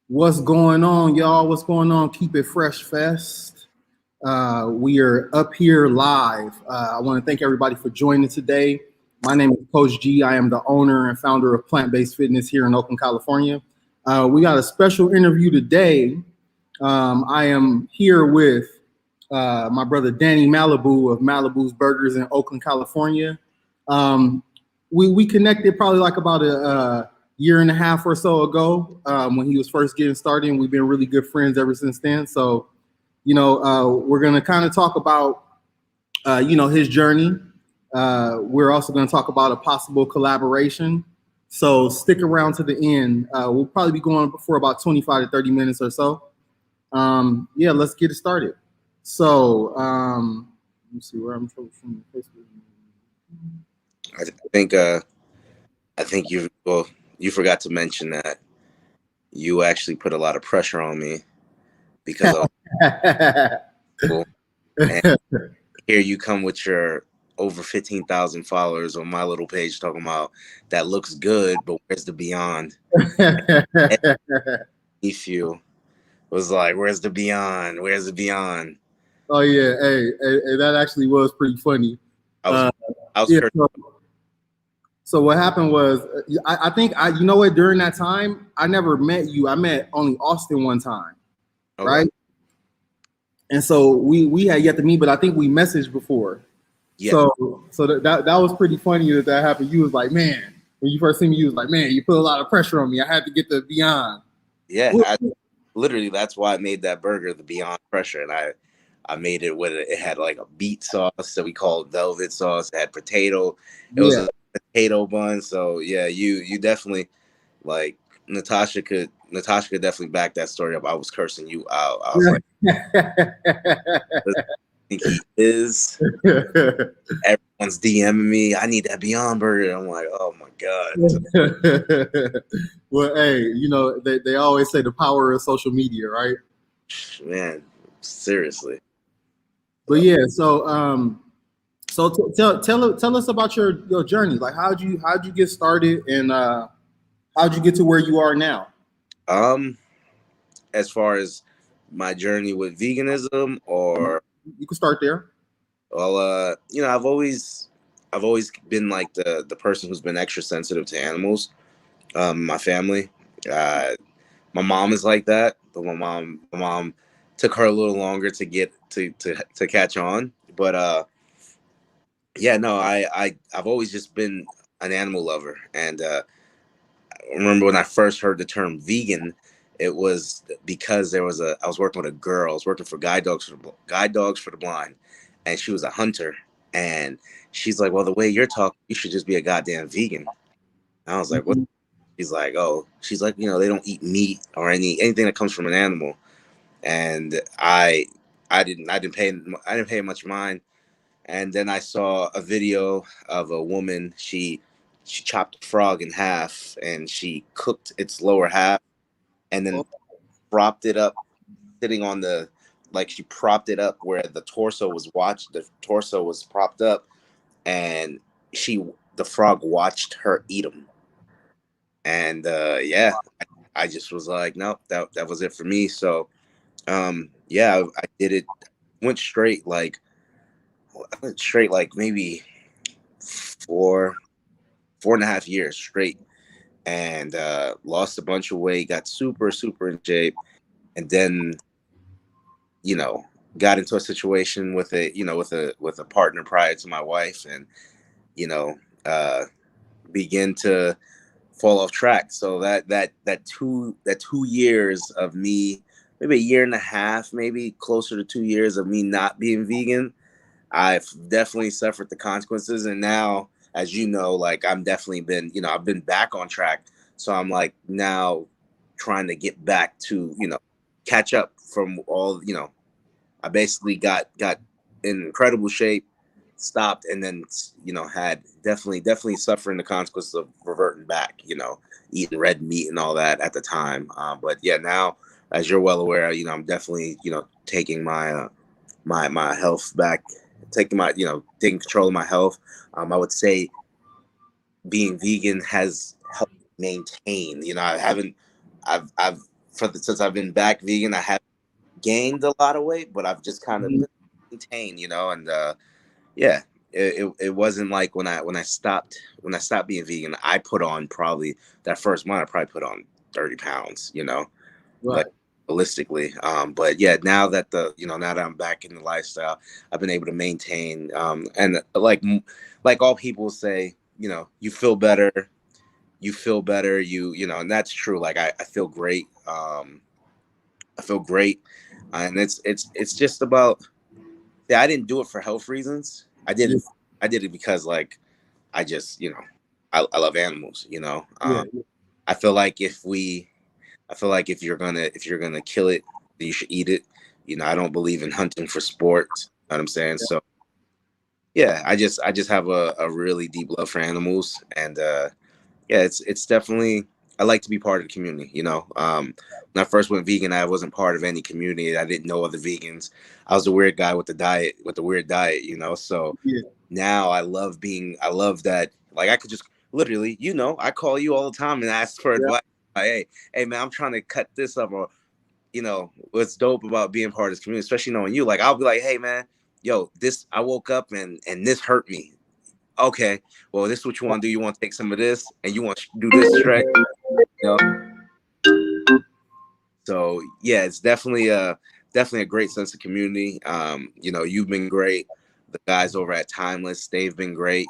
What's going on, y'all? What's going on? Keep It Fresh Fest. We are up here live. I want to thank everybody for joining today. My name is Coach G. I am the owner and founder of PlantBased Fitness here in Oakland, California. We got a special interview today. I am here with my brother Danny Malibu of Malibus Burgers in Oakland, California. We connected probably like about a year and a half or so ago when he was first getting started, and we've been really good friends ever since then. So, we're going to kind of talk about, his journey. We're also going to talk about a possible collaboration. So stick around to the end. We'll probably be going for about 25 to 30 minutes or so. Let's get it started. So, let me see where I'm from Facebook. I think you forgot to mention that you actually put a lot of pressure on me because I was cool. And here you come with your over 15,000 followers on my little page talking about that looks good, but where's the beyond? If you was like, where's the beyond? Where's the beyond? Oh yeah, hey, that actually was pretty funny. I was So what happened was, I think during that time, I never met you. I met only Austin one time, okay. Right? And so we had yet to meet, but I think we messaged before. Yeah. So that was pretty funny that happened. You was like, man, when you first seen me, you was like, man, you put a lot of pressure on me. I had to get the beyond. Yeah, literally, that's why I made that burger the Beyond Pressure, and I made it with it had like a beet sauce that we called velvet sauce. It had potato. It was a potato bun. So yeah, you definitely, like, Natasha could definitely back that story up. I was cursing you out. I was like, I think he is. Everyone's DMing me. I need that Beyond Burger. I'm like, oh my god. Well, hey, they always say the power of social media, right? Man, seriously. But yeah, so tell us about your journey. Like, how'd you get started, and how'd you get to where you are now? As far as my journey with veganism, or you can start there. Well, I've always been like the person who's been extra sensitive to animals. My family, my mom is like that, but my mom took her a little longer to get to catch on. But I've always just been an animal lover, and I remember when I first heard the term vegan, it was because I was working with a girl. I was working for Guide Dogs for the Blind, and she was a hunter. And she's like, well, the way you're talking, you should just be a goddamn vegan. And I was like, what? She's like, they don't eat meat or anything that comes from an animal. And I didn't pay much mind. And then I saw a video of a woman. She chopped a frog in half and she cooked its lower half, and then propped it up, sitting on she propped it up where the torso was propped up, and the frog watched her eat him. And I just was like, nope, that was it for me. So I did it. Went straight like maybe 4.5 years straight, and lost a bunch of weight, got super in shape, and then got into a situation with a partner prior to my wife, and began to fall off track. So that 2 years of me, maybe a year and a half, maybe closer to 2 years of me not being vegan, I've definitely suffered the consequences. And now, as you know, like, I've definitely been, I've been back on track. So I'm like now trying to get back to, catch up from all, I basically got in incredible shape, stopped, and then, had definitely suffering the consequences of reverting back, eating red meat and all that at the time. But yeah, now, as you're well aware, I'm definitely, taking my my health back, taking control of my health. I would say being vegan has helped maintain. I've since I've been back vegan, I have gained a lot of weight, but I've just kind of been maintained, you know, and yeah, it wasn't like when I stopped being vegan, I put on probably that first month I probably put on 30 pounds, you know, Right. like holistically. But yeah, now that now that I'm back in the lifestyle, I've been able to maintain and like all people say, you know, you feel better, you know, and that's true. Like I feel great. I feel great. And it's just about, yeah, I didn't do it for health reasons. Yeah. I did it because like I just, you know, I love animals, you know. Yeah. I feel like if you're gonna kill it, then you should eat it. You know, I don't believe in hunting for sport. You know what I'm saying? So yeah, I just have a really deep love for animals, and yeah, it's definitely, I like to be part of the community. You know, when I first went vegan, I wasn't part of any community. I didn't know other vegans. I was the weird guy with the weird diet. You know, so Yeah. now I love that. Like I could just literally, you know, I call you all the time and ask for Yeah. advice. Like, hey man, I'm trying to cut this up, or you know, what's dope about being part of this community, especially knowing you. Like I'll be like, hey man, yo, this I woke up and this hurt me. Okay, well, this is what you want to do. You want to take some of this and you want to do this stretch. You know? So yeah, it's definitely a great sense of community. You know, you've been great. The guys over at Timeless, they've been great.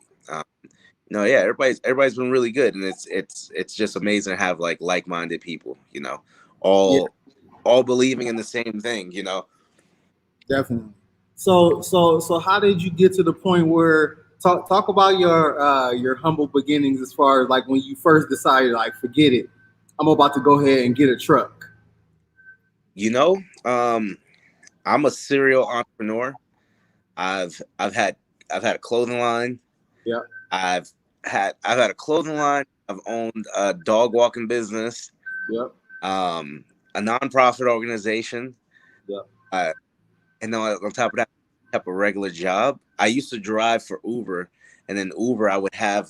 No, yeah, everybody's been really good, and it's just amazing to have like-minded people. You know, Yeah. all believing in the same thing. You know, Definitely. So how did you get to the point where talk about your humble beginnings as far as like when you first decided like forget it, I'm about to go ahead and get a truck. you know, I'm a serial entrepreneur. I've had a clothing line. Yeah. I've I've had a clothing line. I've owned a dog walking business, Yeah. a nonprofit organization, Yeah. uh, and then on top of that, I have a regular job. I used to drive for Uber, and then Uber, I'd have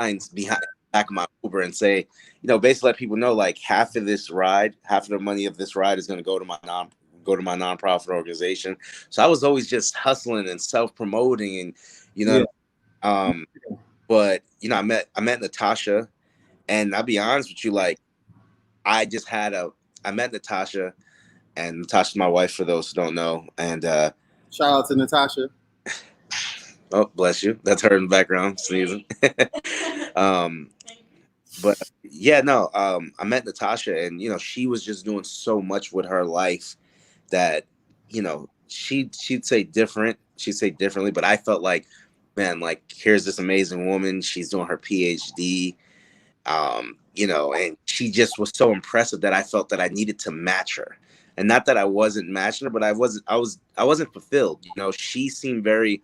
signs behind back of my Uber and say, you know, basically let people know like half of the money of this ride is going to go to my nonprofit organization. So I was always just hustling and self promoting, and you know, Yeah. but you know, I met Natasha, and I'll be honest with you, like I met Natasha, and Natasha's my wife for those who don't know, and Shout out to Natasha. oh bless you, that's her in the background sneezing. um, but yeah, no, I met Natasha, and you know, she was just doing so much with her life that, you know, she'd say differently, but I felt like, man, like here's this amazing woman, she's doing her PhD, you know, and she just was so impressive that I felt that I needed to match her. And not that I wasn't matching her, but I wasn't fulfilled. You know, she seemed very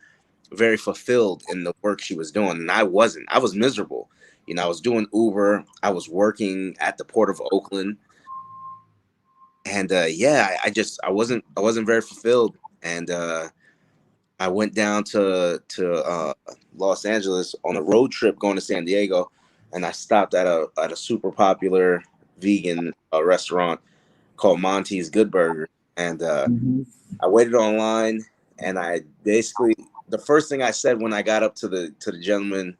fulfilled in the work she was doing, and I wasn't. I was miserable. You know, I was doing Uber, I was working at the port of Oakland, and yeah, I wasn't very fulfilled. And I went down to Los Angeles on a road trip going to San Diego, and I stopped at a super popular vegan restaurant called Monty's Good Burger, and Mm-hmm. I waited online, and I basically, the first thing I said when I got up to the gentleman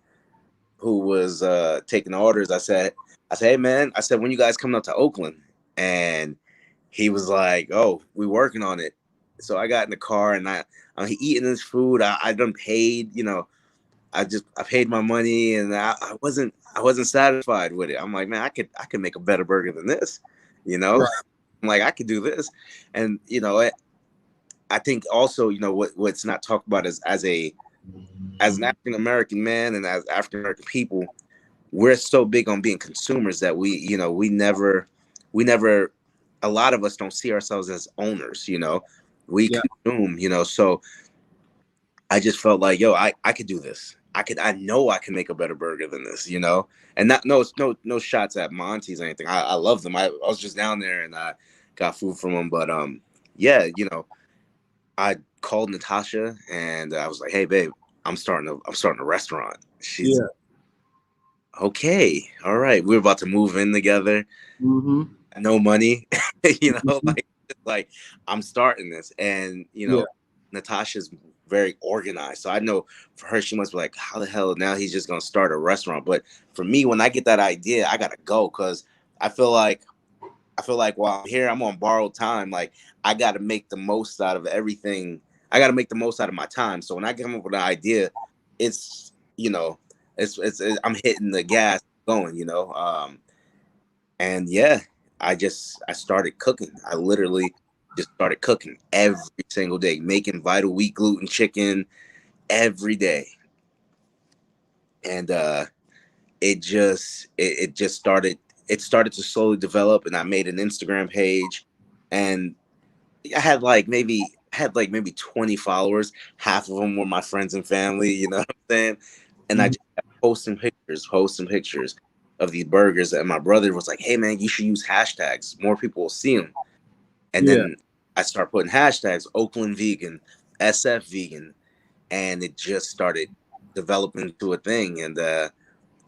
who was taking the orders, I said, hey man, I said, when you guys coming up to Oakland? And he was like, oh, we working on it. So I got in the car, and I'm eating this food. I done paid, you know, I paid my money, and I wasn't satisfied with it. I'm like, man, I could make a better burger than this, you know. Right. I'm like, I could do this, and you know, I think also, you know, what's not talked about is as an African American man and as African American people, we're so big on being consumers that you know, we never, a lot of us don't see ourselves as owners, you know, we Yeah. consume, you know. So I just felt like, yo, I could do this. I know I can make a better burger than this, you know. And not no shots at Monty's or anything. I love them. I was just down there and I got food from them. But yeah, you know, I called Natasha and I was like, hey babe, I'm starting a restaurant. She's Yeah. okay, all right, we're about to move in together. Mm-hmm. No money, Mm-hmm. like I'm starting this, and Yeah. Natasha's very organized, so I know for her she must be like, how the hell now he's just gonna start a restaurant. But for me, when I get that idea, I gotta go, because I feel like while I'm here, I'm on borrowed time. Like, I gotta make the most out of everything. I gotta make the most out of my time. So when I come up with an idea, it's I'm hitting the gas going, and yeah, I started cooking. I literally just started cooking every single day, making Vital Wheat gluten chicken every day. And it just started, to slowly develop, and I made an Instagram page, and I had like maybe 20 followers. Half of them were my friends and family, you know what I'm saying? And I Mm-hmm. just kept posting pictures of these burgers. And my brother was like, hey man, you should use hashtags. More people will see them. And Yeah. then I started putting hashtags, Oakland vegan, SF vegan, and it just started developing to a thing. And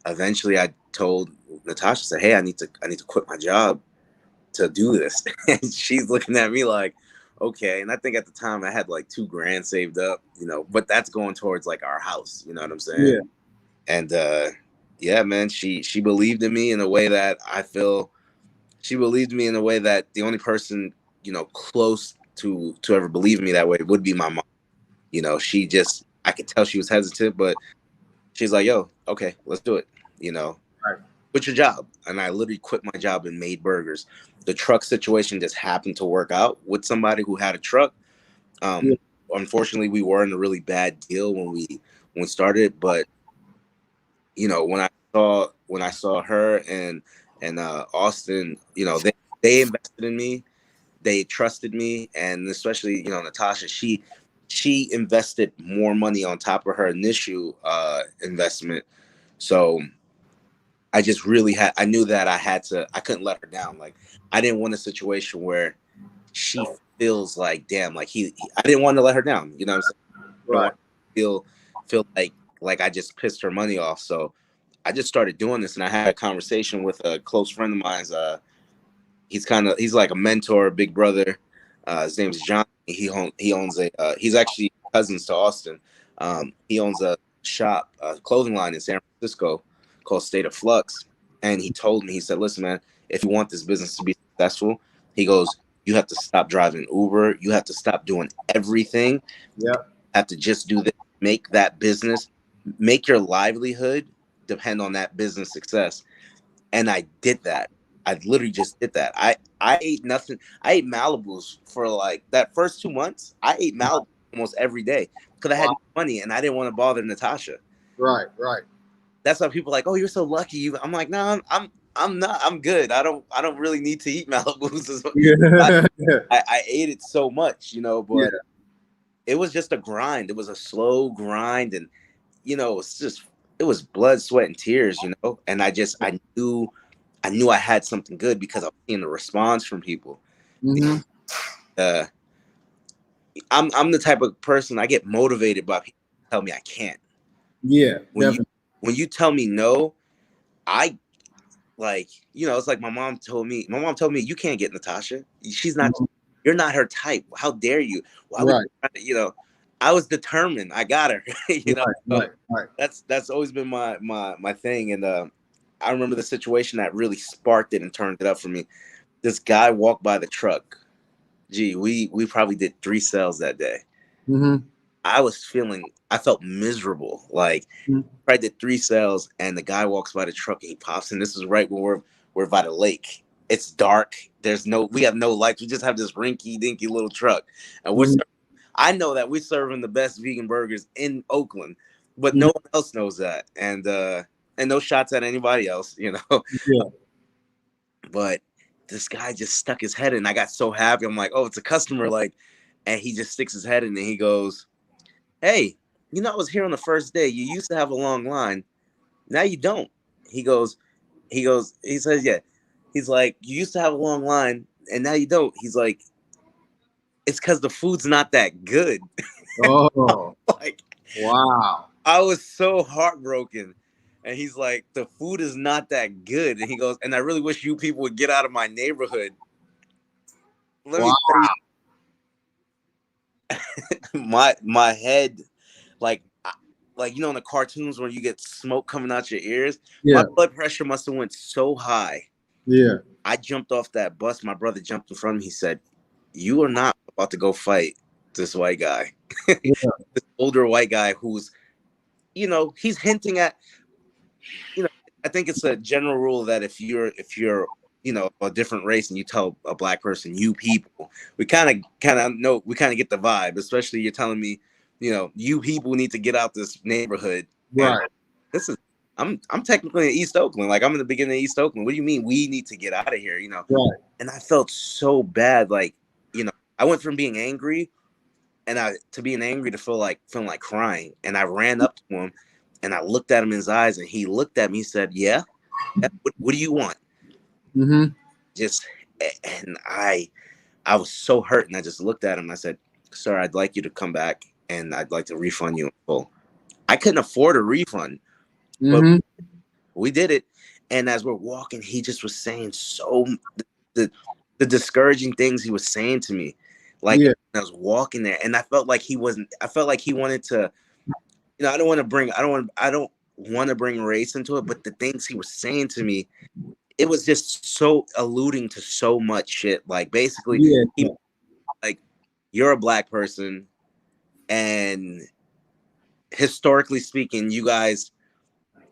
eventually I told Natasha, said, hey, I need to quit my job to do this. And she's looking at me like, okay. And I think at the time I had like 2 grand saved up, but that's going towards like our house, you know what I'm saying? Yeah. And yeah, man, she believed in me in a way that I feel she believed me in a way that the only person, close to ever believe in me that way would be my mom. She just, I could tell she was hesitant, but she's like, yo, okay, let's do it. You know, Right. quit your job. And I literally quit my job and made burgers. The truck situation just happened to work out with somebody who had a truck. Yeah. Unfortunately, we were in a really bad deal when we started, but when I saw her and Austin, they invested in me, they trusted me, and especially Natasha, she invested more money on top of her initial investment. So I knew that I couldn't let her down. Like, I didn't want a situation where she feels like, damn, like I didn't want to let her down. You know what I'm saying? I don't Right. want to feel like I just pissed her money off. So I just started doing this, and I had a conversation with a close friend of mine's. He's like a mentor, a big brother. His name's John. He owns he's actually cousins to Austin. He owns a shop, a clothing line in San Francisco called State of Flux. And he told me, he said, listen, man, if you want this business to be successful, he goes, you have to stop driving Uber. You have to stop doing everything. Yeah. Have to just do this, make that business, make your livelihood depend on that business success. And I did that. I literally just did that. I ate nothing. I ate Malibus for like that first 2 months. I ate Malibu almost every day because I had Wow. no money and I didn't want to bother Natasha. Right. Right. That's why people are like, oh, you're so lucky. I'm like, no, I'm not. I'm good. I don't really need to eat Malibus. I, Yeah. Yeah. I ate it so much, Yeah. but it was just a grind. It was a slow grind, and it was blood, sweat, and tears, And I knew I had something good because I was seeing the response from people. Mm-hmm. Uh, I'm the type of person, I get motivated by people who tell me I can't. Yeah. When you Definitely. when you tell me no, I like it's like my mom told me. My mom told me, you can't get Natasha. She's not. Mhm. You're not her type. How dare you? Why would Right. I was determined. I got her. Right. So Right. Right. that's always been my thing. And I remember the situation that really sparked it and turned it up for me. This guy walked by the truck. Gee, we probably did 3 sales that day. Mm-hmm. I felt miserable. Like, I did 3 sales, and the guy walks by the truck and he pops in. This is right when we're by the lake. It's dark. We have no lights. We just have this rinky dinky little truck, and Mm-hmm. I know that we're serving the best vegan burgers in Oakland, but no Mm-hmm. one else knows that. And no shots at anybody else. Yeah. But this guy just stuck his head in. I got so happy. I'm like, oh, it's a customer. Like, and he just sticks his head in and he goes, hey, I was here on the first day. You used to have a long line. Now you don't. He goes, he says, yeah. He's like, you used to have a long line and now you don't. He's like, it's because the food's not that good. Oh. Like, Wow. I was so heartbroken. And he's like, the food is not that good. And he goes, and I really wish you people would get out of my neighborhood. Let me tell you, my head, like you know in the cartoons where you get smoke coming out your ears, my blood pressure must have went so high. Yeah. I jumped off that bus. My brother jumped in front of me. He said, "You are not about to go fight this white guy." This older white guy who's, you know, he's hinting at, you know, I think it's a general rule that if you're you know, a different race and you tell a black person, you people, we kind of know, we kind of get the vibe, especially you're telling me, you know, you people need to get out this neighborhood. Right. And this is, I'm technically in East Oakland. Like I'm in the beginning of East Oakland. What do you mean we need to get out of here? You know? Right. And I felt so bad. Like, you know, I went from being angry to being angry to feeling like crying. And I ran up to him and I looked at him in his eyes and he looked at me, he said, "Yeah, what do you want?" Mm-hmm. And I was so hurt, and I just looked at him and I said, "Sir, I'd like you to come back and I'd like to refund you in full." I couldn't afford a refund, but we did it. And as we're walking, he just was saying the discouraging things he was saying to me. Like I was walking there and I felt like he wanted to, you know, I don't want to bring race into it, but the things he was saying to me, it was just so alluding to so much shit. Like basically, like, you're a black person, and historically speaking, you guys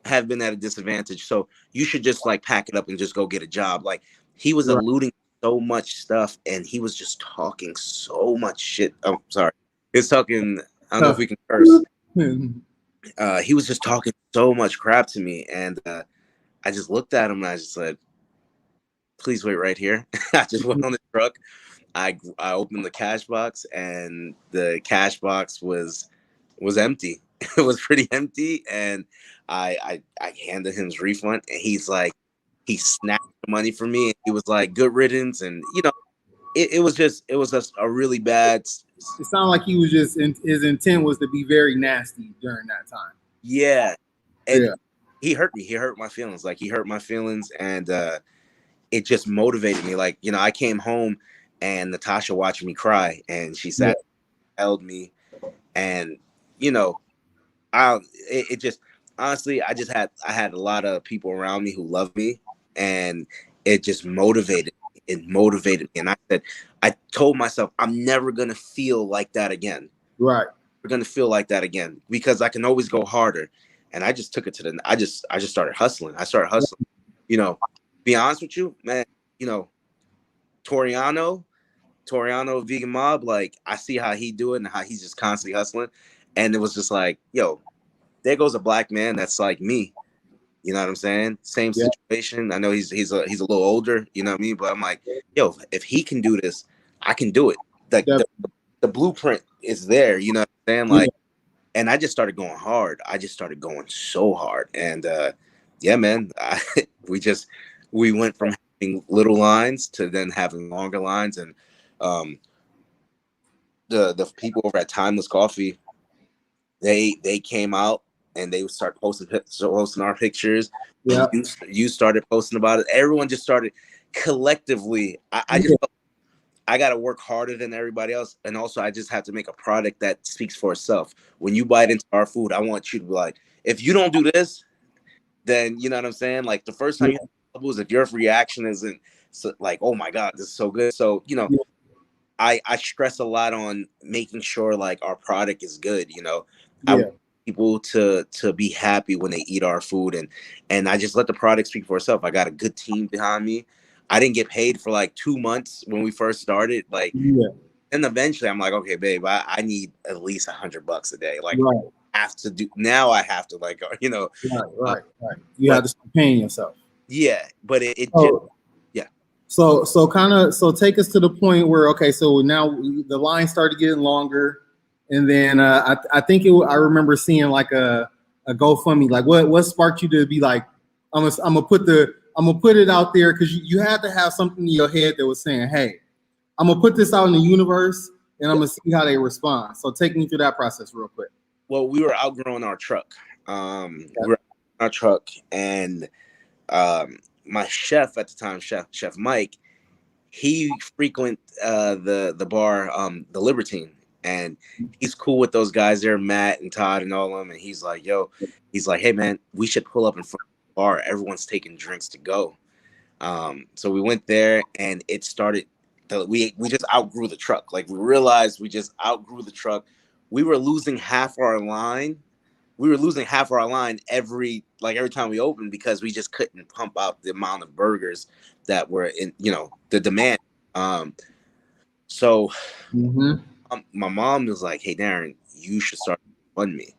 have been at a disadvantage. So you should just like pack it up and just go get a job. Like he was alluding to so much stuff, and he was just talking so much shit. Oh, sorry, he's talking. I don't know if we can curse. He was just talking so much crap to me, and I just looked at him and I just said, "Please wait right here." I just went on the truck. I opened the cash box, and the cash box was empty. It was pretty empty, and I handed him his refund, and he's like, he snapped the money from me, and he was like, "Good riddance," and you know, it was just a really bad. It sounded like he was just his intent was to be very nasty during that time. Yeah, and he hurt me. He hurt my feelings. Like he hurt my feelings, and it just motivated me. Like, you know, I came home and Natasha watched me cry, and she sat, held me, and you know, it just honestly, I had a lot of people around me who loved me, and it just motivated me. And I told myself, I'm never gonna feel like that again. Right. We're gonna feel like that again because I can always go harder. And I just took it to I just started hustling. I started hustling. You know, be honest with you, man, you know, Toriano Vegan Mob, like I see how he do it and how he's just constantly hustling. And it was just like, yo, there goes a black man that's like me. You know what I'm saying? Same situation. I know he's a little older, you know what I mean? But I'm like, yo, if he can do this, I can do it. Like the blueprint is there, you know what I'm saying? Like, and I just started going hard. I just started going so hard. And yeah, man, we went from having little lines to then having longer lines. And the people over at Timeless Coffee, they came out and they would start posting our pictures. Yeah, you started posting about it. Everyone just started collectively. I just felt I got to work harder than everybody else, and also I just have to make a product that speaks for itself. When you bite into our food, I want you to be like, if you don't do this, then you know what I'm saying. Like the first time you have bubbles, if your reaction isn't like, oh my god, this is so good. So you know, I stress a lot on making sure like our product is good. You know, I want people to be happy when they eat our food, and I just let the product speak for itself. I got a good team behind me. I didn't get paid for like 2 months when we first started. Like, and eventually I'm like, okay, babe, I need at least $100 a day. Like, I have to do now. I have to like, you know, right. You have to start paying yourself. Yeah, but it just, So take us to the point where, okay, so now the line started getting longer, and then I think I remember seeing like a GoFundMe. Like what sparked you to be like, I'm gonna put it out there, because you had to have something in your head that was saying, hey, I'm gonna put this out in the universe and I'm gonna see how they respond. So take me through that process real quick. Well, we were outgrowing our truck. We were our truck, and my chef at the time, Chef Mike, he frequent the bar, the Libertine, and he's cool with those guys there, Matt and Todd and all of them. And he's like, yo, he's like, hey man, we should pull up in front of the bar. Everyone's taking drinks to go. So we went there, and it started. We just outgrew the truck. Like, we realized we just outgrew the truck. We were losing half our line. We were losing half our line every time we opened, because we just couldn't pump out the amount of burgers that were in, the demand. So my mom was like, hey Darren, you should start GoFundMe.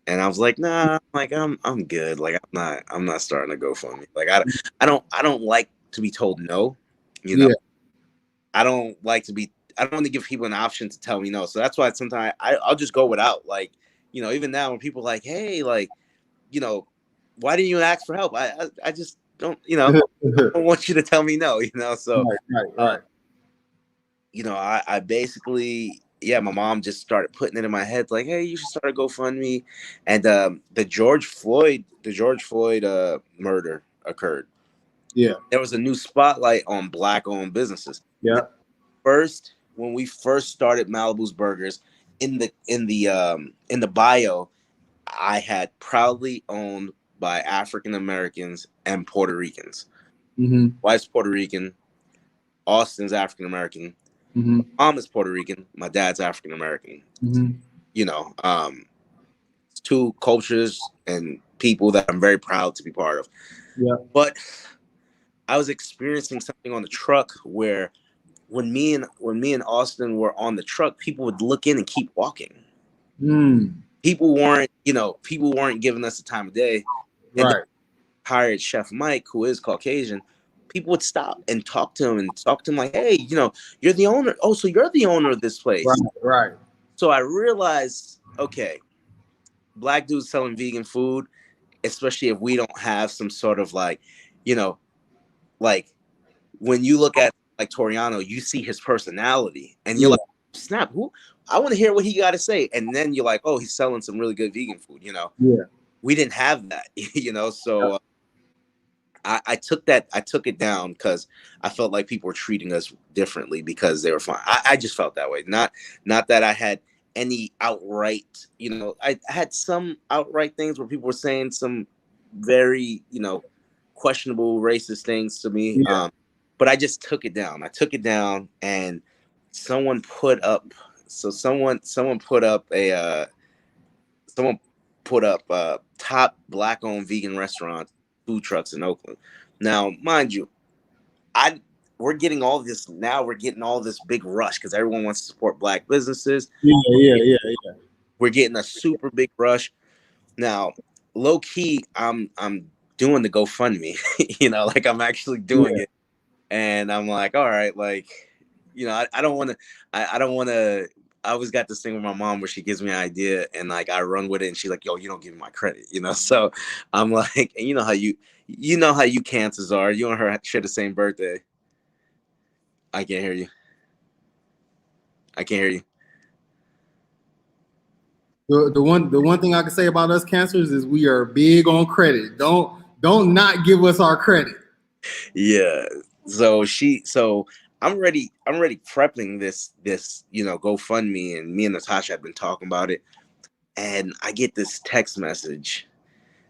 And I was like, nah, like I'm good. Like, I'm not starting a GoFundMe. Like, I don't like to be told no. Yeah. I don't like to be. I don't want to give people an option to tell me no. So that's why sometimes I'll just go without. Like, even now when people are like, hey, like, why didn't you ask for help? I just don't. I don't want you to tell me no. So right. I basically, yeah, my mom just started putting it in my head, like, hey, you should start a GoFundMe. And the George Floyd murder occurred. Yeah. There was a new spotlight on Black-owned businesses. Yeah. Now, when we first started Malibus Burgers, in the bio, I had proudly owned by African Americans and Puerto Ricans. Wife's Puerto Rican, Austin's African American. My mom is Puerto Rican. My dad's African American. It's two cultures and people that I'm very proud to be part of. Yeah. But I was experiencing something on the truck where when me and Austin were on the truck, people would look in and keep walking. People weren't giving us the time of day. And Right. hired Chef Mike, who is Caucasian. People would stop and talk to him like, hey, you're the owner. Oh, so you're the owner of this place. Right. So I realized, okay, Black dudes selling vegan food, especially if we don't have some sort of like when you look at like Toriano, you see his personality and you're like, snap, who? I want to hear what he got to say. And then you're like, oh, he's selling some really good vegan food, Yeah. We didn't have that, so I took it down because I felt like people were treating us differently because they were fine. I just felt that way. Not that I had any outright, I had some outright things where people were saying some very, questionable racist things to me. Yeah. But I just took it down. I took it down, and someone put up top Black-owned vegan restaurants, food trucks in Oakland. Now, mind you, we're getting all this now. We're getting all this big rush because everyone wants to support Black businesses. Yeah. We're getting a super big rush now. Low key, I'm doing the GoFundMe. Like, I'm actually doing it, and I'm like, all right, like, I don't want to. I don't want to. I always got this thing with my mom where she gives me an idea and like I run with it, and she's like, yo, you don't give me my credit, So I'm like, and you know how you cancers are. You and her share the same birthday. I can't hear you. The one thing I can say about us cancers is we are big on credit. Don't not give us our credit. Yeah. So I'm already prepping this GoFundMe, and me and Natasha have been talking about it, and I get this text message.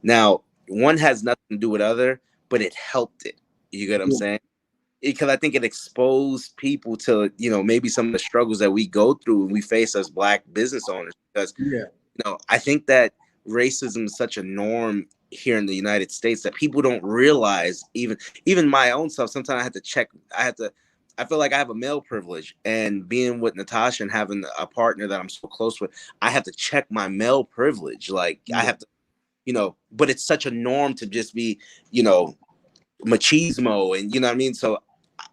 Now, one has nothing to do with other, but it helped it. You get what I'm saying? Because I think it exposed people to, maybe some of the struggles that we go through and we face as Black business owners. Because, I think that racism is such a norm here in the United States that people don't realize. Even my own self, sometimes I have to check. I feel like I have a male privilege, and being with Natasha and having a partner that I'm so close with, I have to check my male privilege. Like, I have to, but it's such a norm to just be, machismo, and you know what I mean? So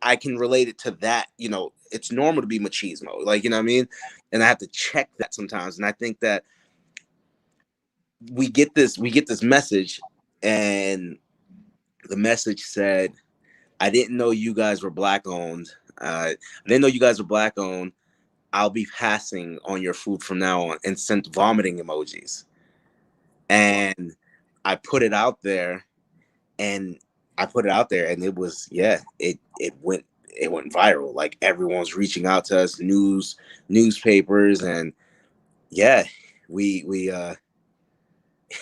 I can relate it to that. It's normal to be machismo, like, you know what I mean? And I have to check that sometimes. And I think that we get this message, and the message said, I didn't know you guys were Black owned. I didn't know you guys were Black owned. I'll be passing on your food from now on, and sent vomiting emojis. And I put it out there, and it was, it went viral. Like, everyone's reaching out to us, newspapers, and yeah, we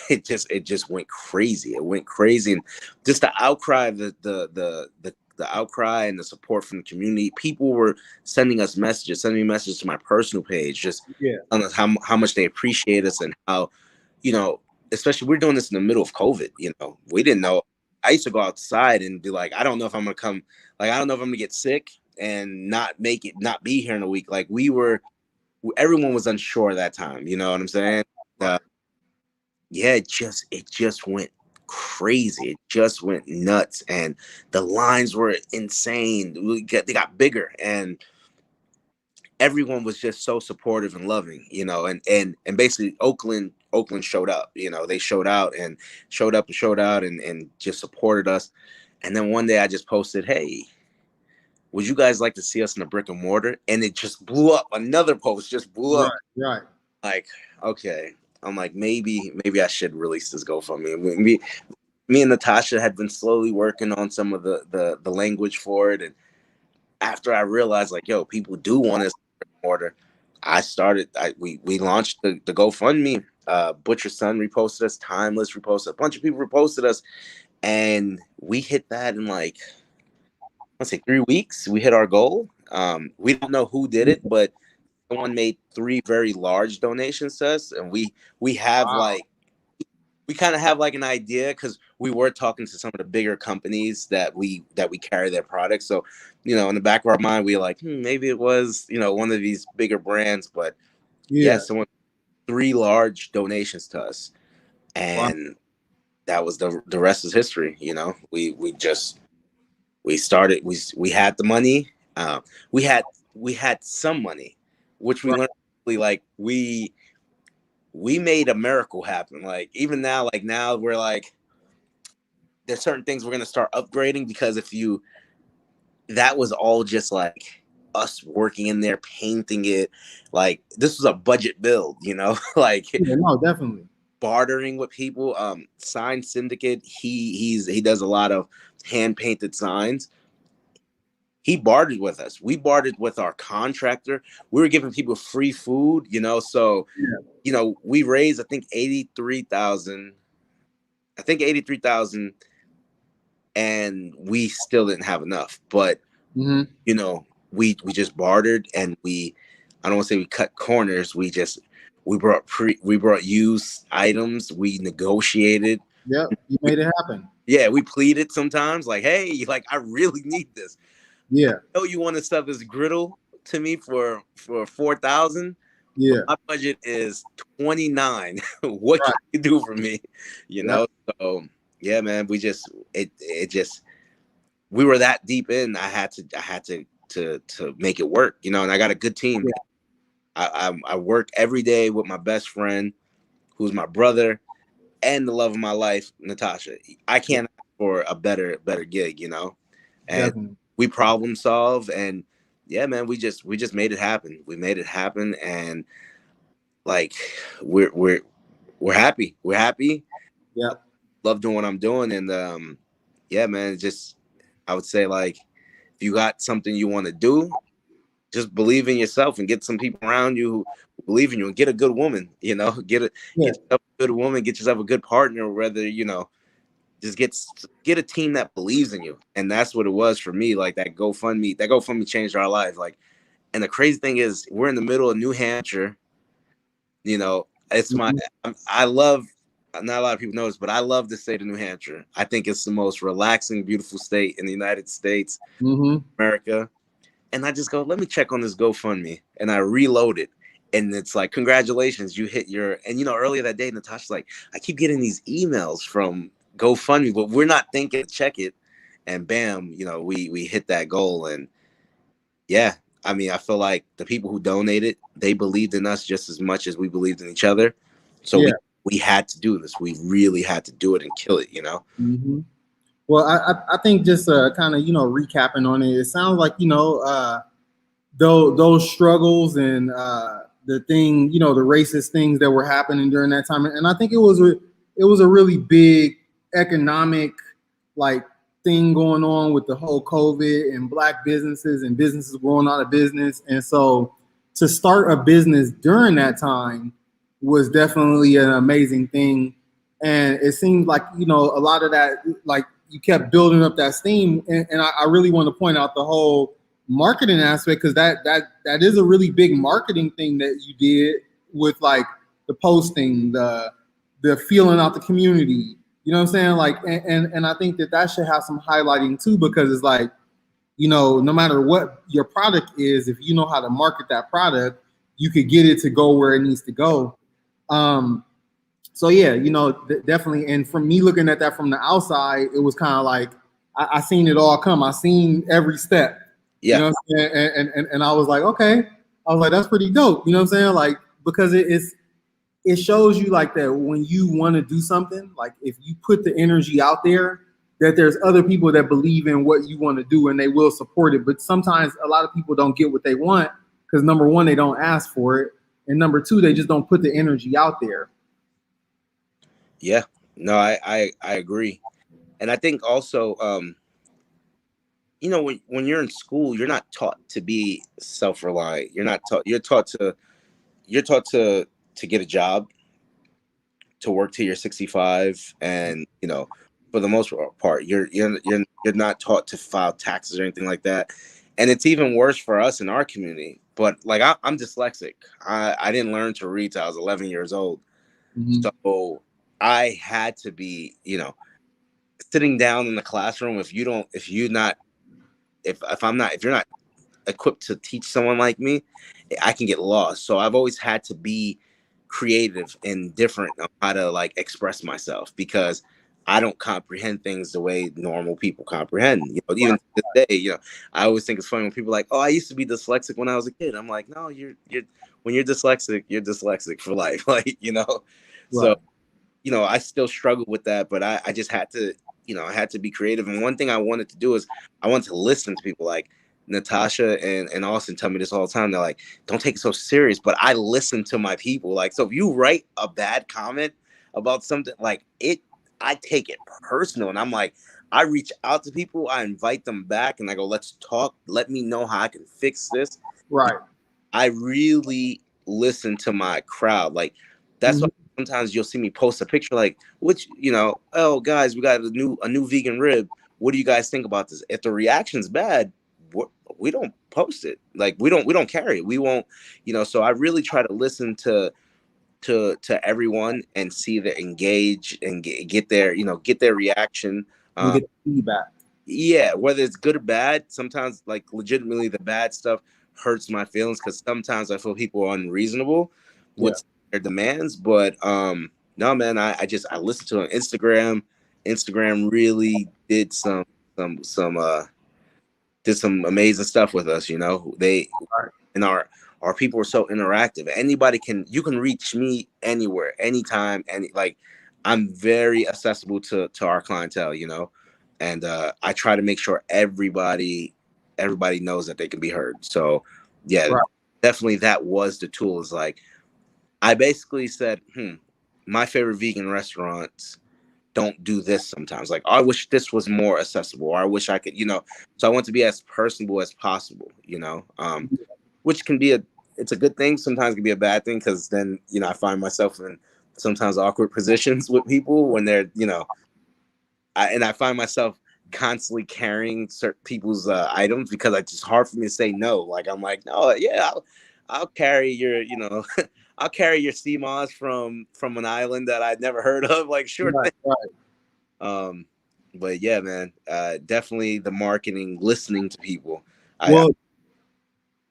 it just went crazy. It went crazy, and just the outcry, the outcry and the support from the community. People were sending me messages to my personal page, just on how much they appreciate us, and how, especially, we're doing this in the middle of COVID. We didn't know. I used to go outside and be like, I don't know if I'm gonna come. Like, I don't know if I'm gonna get sick and not be here in a week. Like, everyone was unsure at that time. You know what I'm saying? Yeah, it just went crazy. It just went nuts, and the lines were insane. They got bigger, and everyone was just so supportive and loving, and basically Oakland showed up. They showed out and showed out and just supported us. And then one day I just posted, "Hey, would you guys like to see us in a brick and mortar?" And it just blew up. Another post just blew up. Right. Like, okay. I'm like, maybe I should release this GoFundMe. Me and Natasha had been slowly working on some of the language for it, and after I realized, like, yo, people do want us in order, we launched the GoFundMe. Butcher's Son reposted us, Timeless reposted, a bunch of people reposted us, and we hit that in, like, let's say 3 weeks. We hit our goal. We don't know who did it, but someone made 3 very large donations to us, and we have like, we kind of have like an idea, because we were talking to some of the bigger companies that we carry their products. So, in the back of our mind, we were like, maybe it was, one of these bigger brands. But someone 3 large donations to us, and that was the rest is history. We started, we had the money, we had some money, which we learned, like, we made a miracle happen. Like, even now, we're like, there's certain things we're going to start upgrading, because that was all just like us working in there, painting it. Like, this was a budget build, like, no, definitely bartering with people. Sign Syndicate, he does a lot of hand painted signs. He bartered with us. We bartered with our contractor. We were giving people free food, so we raised, I think, 83,000. And we still didn't have enough. But we just bartered, and I don't want to say we cut corners. We brought used items. We negotiated. Yep, you made it happen. Yeah, we pleaded sometimes, like, hey, like, I really need this. Yeah. I know you want to sell this griddle to me for 4,000. Yeah. My budget is 29. What can you do for me? So yeah, man, we were that deep in. I had to make it work, and I got a good team. Yeah. I work every day with my best friend, who's my brother, and the love of my life, Natasha. I can't ask for a better gig, and definitely. We problem solve, and yeah, man, we just made it happen. We made it happen, and like, we're happy. We're happy. Yeah, love doing what I'm doing, and yeah, man, I would say, like, if you got something you want to do, just believe in yourself and get some people around you who believe in you, and get a good woman. Get yourself a good woman, get yourself a good partner, whether just get a team that believes in you. And that's what it was for me. Like, that GoFundMe changed our life. Like, and the crazy thing is, we're in the middle of New Hampshire. It's I love, not a lot of people know this, but I love the state of New Hampshire. I think it's the most relaxing, beautiful state in the United States, America. And I just go, let me check on this GoFundMe, and I reload it. And it's like, congratulations, you hit your, and earlier that day, Natasha's like, I keep getting these emails from GoFundMe, but we're not thinking to check it. And bam, we hit that goal. And yeah, I mean, I feel like the people who donated, they believed in us just as much as we believed in each other. So we had to do this. We really had to do it and kill it, Well, I think, just kind of, recapping on it, it sounds like, those struggles and the thing, the racist things that were happening during that time. And I think it was it was a really big economic like thing going on with the whole COVID and black businesses and businesses going out of business. And so to start a business during that time was definitely an amazing thing. And it seemed like, you know, a lot of that, like you kept building up that steam. And I really want to point out the whole marketing aspect, because that is a really big marketing thing that you did with like the posting, the feeling out the community. You know what I'm saying? Like, and I think that should have some highlighting too, because it's like, you know, no matter what your product is, if you know how to market that product, you could get it to go where it needs to go. So yeah, you know, definitely. And from me looking at that from the outside, it was kind of like I seen it all come. I seen every step. Yeah. You know what I'm saying? And I was like, okay. I was like, that's pretty dope. You know what I'm saying? Like, because it shows you like that when you want to do something, like if you put the energy out there, that there's other people that believe in what you want to do and they will support it. But sometimes a lot of people don't get what they want because number one, they don't ask for it. And number two, they just don't put the energy out there. Yeah, no, I agree. And I think also, you know, when you're in school, you're not taught to be self-reliant. You're taught to get a job, to work till you're 65, and you know, for the most part, you're not taught to file taxes or anything like that. And it's even worse for us in our community. But like I'm dyslexic. I didn't learn to read till I was 11 years old. Mm-hmm. So I had to be, you know, sitting down in the classroom. If you're not equipped to teach someone like me, I can get lost. So I've always had to be creative and different on how to like express myself, because I don't comprehend things the way normal people comprehend. You know, even to this day, you know, I always think it's funny when people are like, "Oh, I used to be dyslexic when I was a kid." I'm like, "No, when you're dyslexic for life." Like, you know, right. So, you know, I still struggle with that, but I just had to, you know, I had to be creative. And one thing I wanted to do is I wanted to listen to people. Like Natasha and Austin tell me this all the time. They're like, don't take it so serious. But I listen to my people. Like, so if you write a bad comment about something, like I take it personal. And I'm like, I reach out to people, I invite them back, and I go, let's talk. Let me know how I can fix this. Right. I really listen to my crowd. Like, that's why sometimes you'll see me post a picture like, which, you know, oh guys, we got a new vegan rib. What do you guys think about this? If the reaction's bad, we don't post it. Like we don't carry it. We won't, you know. So I really try to listen to everyone and see the engage and get their, you know, get their reaction. Get feedback. Yeah, whether it's good or bad. Sometimes, like legitimately, the bad stuff hurts my feelings because sometimes I feel people are unreasonable with their demands. But no, man, I listened to it on Instagram. Instagram really did some amazing stuff with us. You know, and our people are so interactive. You can reach me anywhere, anytime, like I'm very accessible to our clientele, you know, and I try to make sure everybody knows that they can be heard. So yeah, definitely that was the tool. Is like I basically said, my favorite vegan restaurants don't do this sometimes. Like, I wish this was more accessible, or I wish I could, you know. So I want to be as personable as possible, you know, which can be it's a good thing. Sometimes it can be a bad thing, because then, you know, I find myself in sometimes awkward positions with people when they're, you know, I find myself constantly carrying certain people's items, because it's just hard for me to say no. Like, I'm like, no, yeah, I'll carry your, you know, I'll carry your sea moss from an island that I'd never heard of. Like, sure thing. Right. But yeah, man, definitely the marketing, listening to people. One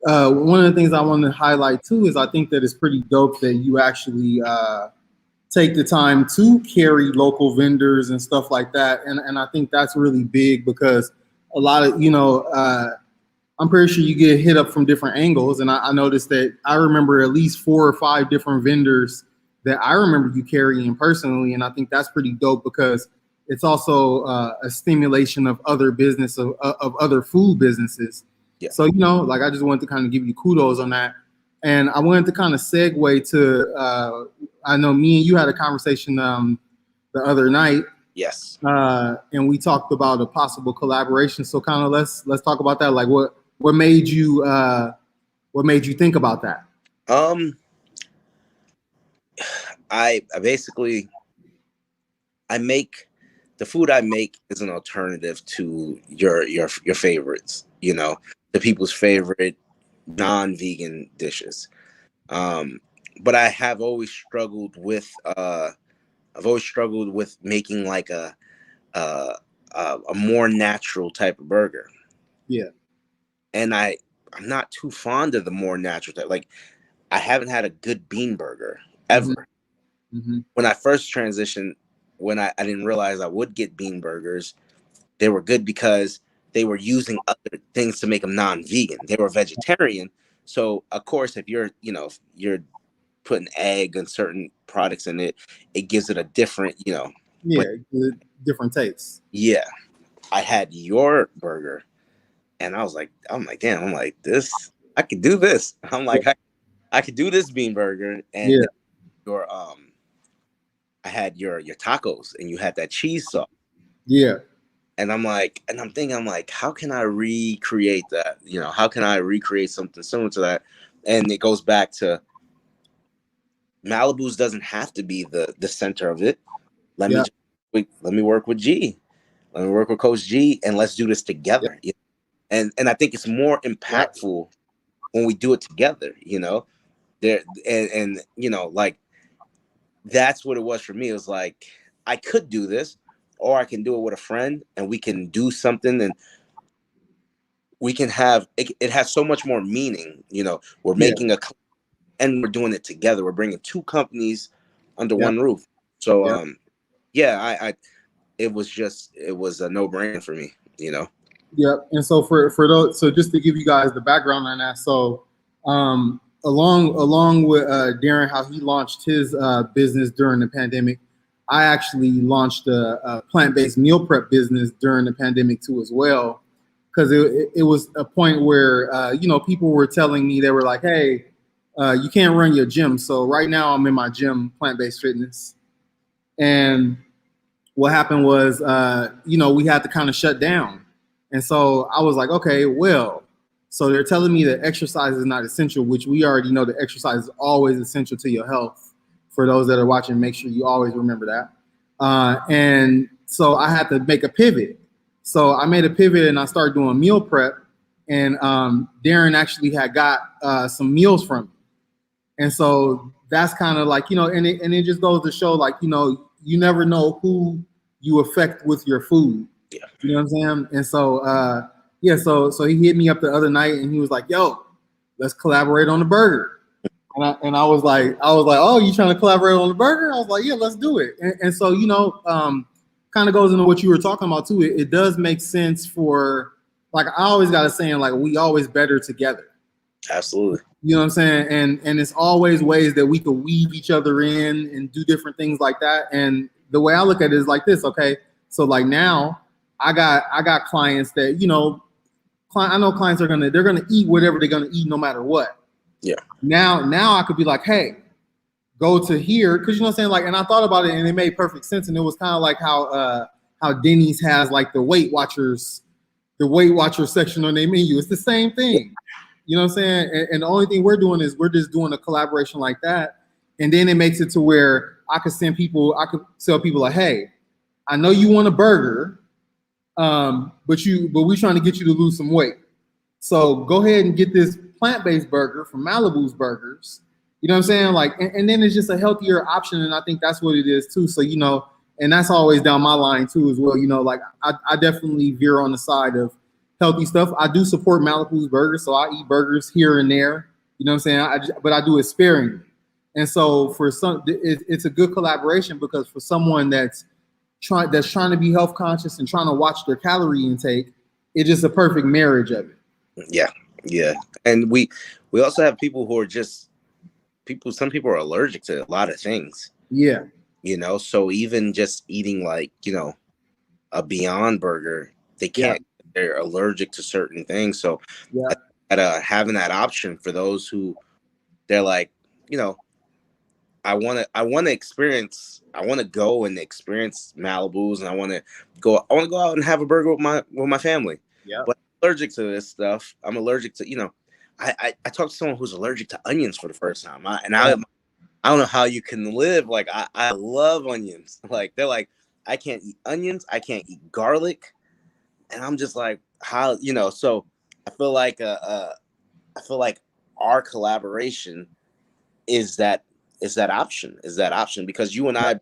of the things I want to highlight too is I think that it's pretty dope that you actually take the time to carry local vendors and stuff like that. And I think that's really big, because a lot of, you know, I'm pretty sure you get hit up from different angles. And I noticed that I remember at least 4 or 5 different vendors that I remember you carrying personally. And I think that's pretty dope, because it's also a stimulation of other business, of other food businesses. Yeah. So, you know, like I just wanted to kind of give you kudos on that. And I wanted to kind of segue to, I know me and you had a conversation the other night. Yes. And we talked about a possible collaboration. So kind of let's talk about that. Like what made you think about that? I basically I make the food I make is an alternative to your favorites, you know, the people's favorite non-vegan dishes. But I have always struggled with making like a more natural type of burger. Yeah. And I'm not too fond of the more natural type. Like I haven't had a good bean burger ever. Mm-hmm. When I first transitioned, when I didn't realize I would get bean burgers, they were good because they were using other things to make them non-vegan. They were vegetarian. So of course, if you're putting egg and certain products in it, it gives it a different, different tastes. Yeah. I had your burger and I'm like, damn, this, I could do this. I'm like, I could do this bean burger. And your I had your tacos and you had that cheese sauce. Yeah. And I'm thinking, how can I recreate that? How can I recreate something similar to that? And it goes back to Malibu's doesn't have to be the center of it. Let me work with G. Let me work with Coach G and let's do this together. Yeah. And I think it's more impactful when we do it together, like that's what it was for me. It was like, I could do this, or I can do it with a friend and we can do something and we can have, it has so much more meaning. We're making and we're doing it together. We're bringing two companies under one roof. So, it was a no-brainer for me, Yep. And so for those, so just to give you guys the background on that, so along with Darren, how he launched his business during the pandemic, I actually launched a plant-based meal prep business during the pandemic too as well, because it was a point where people were telling me, they were like, hey, you can't run your gym. So right now I'm in my gym, Plant-Based Fitness, and what happened was we had to kind of shut down. And so I was like, okay, well, so they're telling me that exercise is not essential, which we already know that exercise is always essential to your health. For those that are watching, make sure you always remember that. And so I had to make a pivot. So I made a pivot and I started doing meal prep. And Darren actually had got some meals from me. And so that's kind of like, and it just goes to show, like, you never know who you affect with your food. Yeah. You know what I'm saying? And so, so he hit me up the other night and he was like, yo, let's collaborate on the burger. And I was like, oh, you trying to collaborate on the burger? I was like, yeah, let's do it. And so, kind of goes into what you were talking about too. It does make sense for, like, I always got a saying, like, we always better together. Absolutely. You know what I'm saying? And it's always ways that we could weave each other in and do different things like that. And the way I look at it is like this, okay? So like now I got clients that, I know clients they're gonna eat whatever they're gonna eat no matter what. Yeah. Now I could be like, hey, go to here, because you know what I'm saying? Like, and I thought about it and it made perfect sense. And it was kind of like how Denny's has like the Weight Watchers section on their menu. It's the same thing. You know what I'm saying? And the only thing we're doing is we're just doing a collaboration like that. And then it makes it to where I could tell people like, hey, I know you want a burger, but we trying to get you to lose some weight. So go ahead and get this plant-based burger from Malibus Burgers. You know what I'm saying? Like, and then it's just a healthier option. And I think that's what it is too. So, and that's always down my line too as well. Like I definitely veer on the side of healthy stuff. I do support Malibus Burgers, so I eat burgers here and there. You know what I'm saying? But I do it sparingly. And so for some, it's a good collaboration, because for someone that's trying to be health conscious and trying to watch their calorie intake, it's just a perfect marriage of it. Yeah. And we also have people who are some people are allergic to a lot of things. Yeah. So even just eating like, a Beyond Burger, they can't, they're allergic to certain things. So having that option for those who they're like, I want to experience. I want to go and experience Malibu's, and I want to go. I want to go out and have a burger with my family. Yeah. But I'm allergic to this stuff. I'm allergic to, I talked to someone who's allergic to onions for the first time. I don't know how you can live. Like I love onions. Like they're like, I can't eat onions. I can't eat garlic. And I'm just like, how, so I feel like, I feel like our collaboration is that option because you and I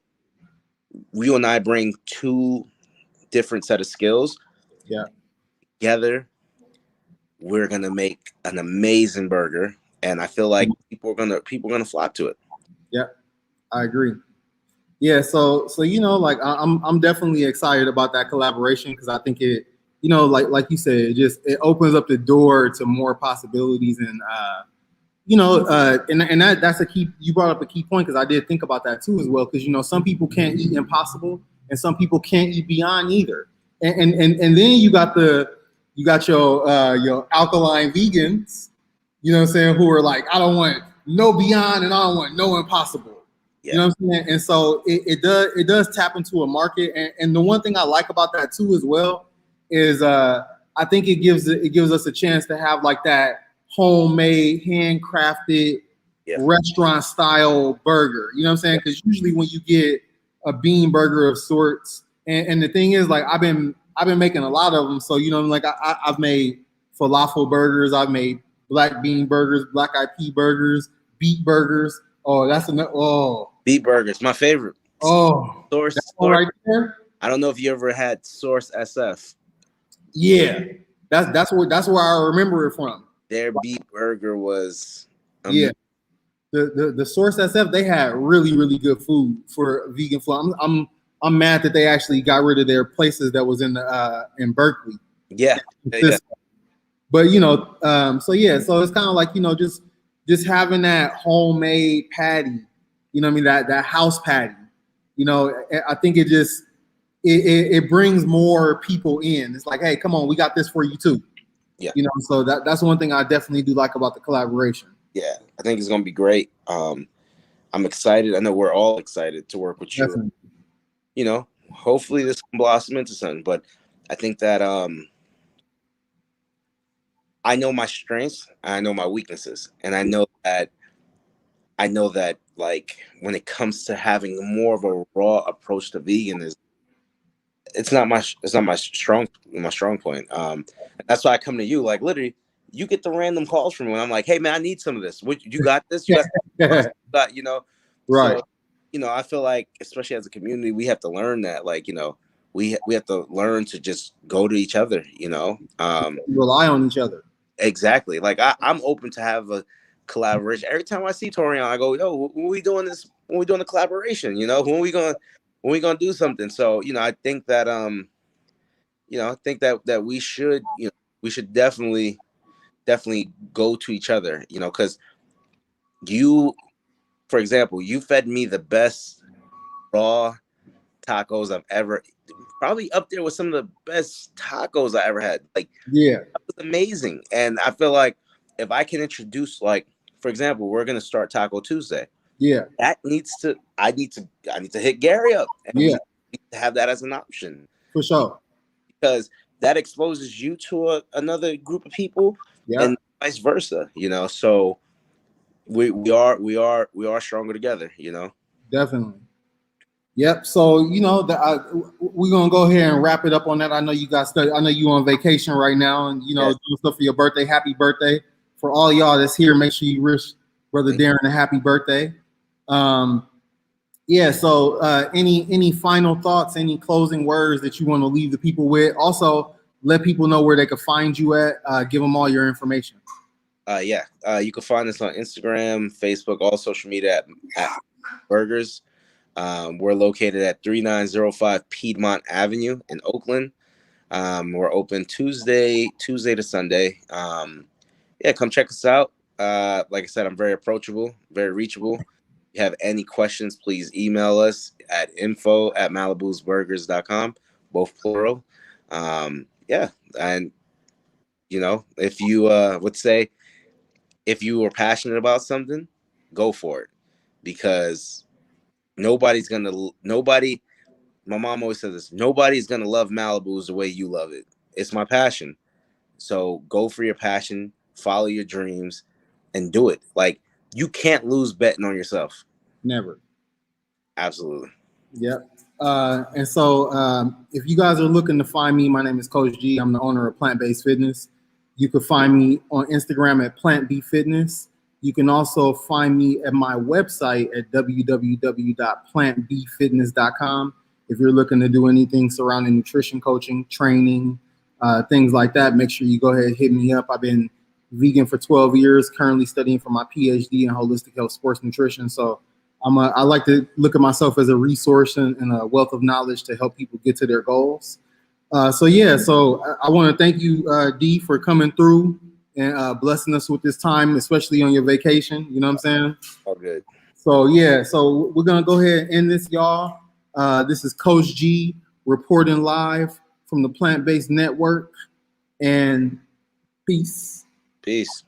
bring two different set of skills. Yeah. Together, we're going to make an amazing burger. And I feel like people are going to flock to it. Yeah, I agree. Yeah, so like I'm definitely excited about that collaboration because I think it, like you said, it opens up the door to more possibilities and and that's a key. You brought up a key point because I did think about that too as well because some people can't eat impossible and some people can't eat beyond either, and then you got your alkaline vegans, what I'm saying, who are like, I don't want no beyond and I don't want no impossible. Yeah. You know what I'm saying? And so it does tap into a market. And the one thing I like about that too as well is I think it gives us a chance to have like that homemade, handcrafted restaurant style burger. You know what I'm saying? Because usually when you get a bean burger of sorts, and the thing is, like I've been making a lot of them. So like I've made falafel burgers, I've made black bean burgers, black eyed pea burgers, beet burgers. Oh, that's another. Oh, beet burgers, my favorite. Oh, Source right there. I don't know if you ever had Source SF. Yeah, that's where I remember it from. Their beet burger was amazing. Yeah. The Source SF, they had really, really good food for vegan food. I'm mad that they actually got rid of their places that was in Berkeley. Yeah. But so it's kind of like just having that homemade patty, that house patty, I think it brings more people in. It's like, hey, come on, we got this for you too. Yeah. So that's one thing I definitely do like about the collaboration. Yeah, I think it's gonna be great. I'm excited. I know we're all excited to work with you. Definitely. Hopefully this can blossom into something. But I think that I know my strengths, I know my weaknesses, and I know that like when it comes to having more of a raw approach to veganism, it's not my strong point. That's why I come to you. Like literally, you get the random calls from me. I'm like, hey man, I need some of this. What, you got this? You got right. So, I feel like, especially as a community, we have to learn that. Like, we have to learn to just go to each other. Rely on each other. Exactly. Like I'm open to have a collaboration. Every time I see Torian, I go, yo, when we doing this? When we doing the collaboration? When we gonna do something? So I think that that we should definitely go to each other. Because for example, you fed me the best raw tacos I've ever. Probably up there with some of the best tacos I ever had. Like, yeah, that was amazing. And I feel like if I can introduce, like, for example, we're gonna start Taco Tuesday. Yeah, I need to hit Gary up. And we need to have that as an option for sure, because that exposes you to another group of people, and vice versa. So we are stronger together. Definitely. Yep. So we're gonna go ahead and wrap it up on that. I know you got stuff. I know you on vacation right now, and doing stuff for your birthday. Happy birthday for all y'all that's here. Make sure you wish Brother Darren a happy birthday. So any final thoughts? Any closing words that you want to leave the people with? Also, let people know where they can find you at. Give them all your information. You can find us on Instagram, Facebook, all social media at Burgers. We're located at 3905 Piedmont Avenue in Oakland. We're open Tuesday to Sunday. Come check us out. Like I said, I'm very approachable, very reachable. If you have any questions, please email us at info@malibusburgers.com, both plural. And if you would say, if you were passionate about something, go for it. because nobody. My mom always says this: nobody's gonna love Malibus the way you love it. It's my passion. So go for your passion, follow your dreams, and do it. Like, you can't lose betting on yourself. Never. Absolutely. Yep. And so if you guys are looking to find me, my name is Coach G. I'm the owner of PlantBased Fitness. You can find me on Instagram at PlantBFitness. You can also find me at my website at www.plantbfitness.com. If you're looking to do anything surrounding nutrition coaching, training, things like that, make sure you go ahead and hit me up. I've been vegan for 12 years, currently studying for my PhD in holistic health sports nutrition. So I like to look at myself as a resource and a wealth of knowledge to help people get to their goals. So I want to thank you, D, for coming through and blessing us with this time, especially on your vacation. You know what I'm saying? All good. So we're gonna go ahead and end this, y'all. This is Coach G reporting live from the Plant-Based Network, and peace. Peace.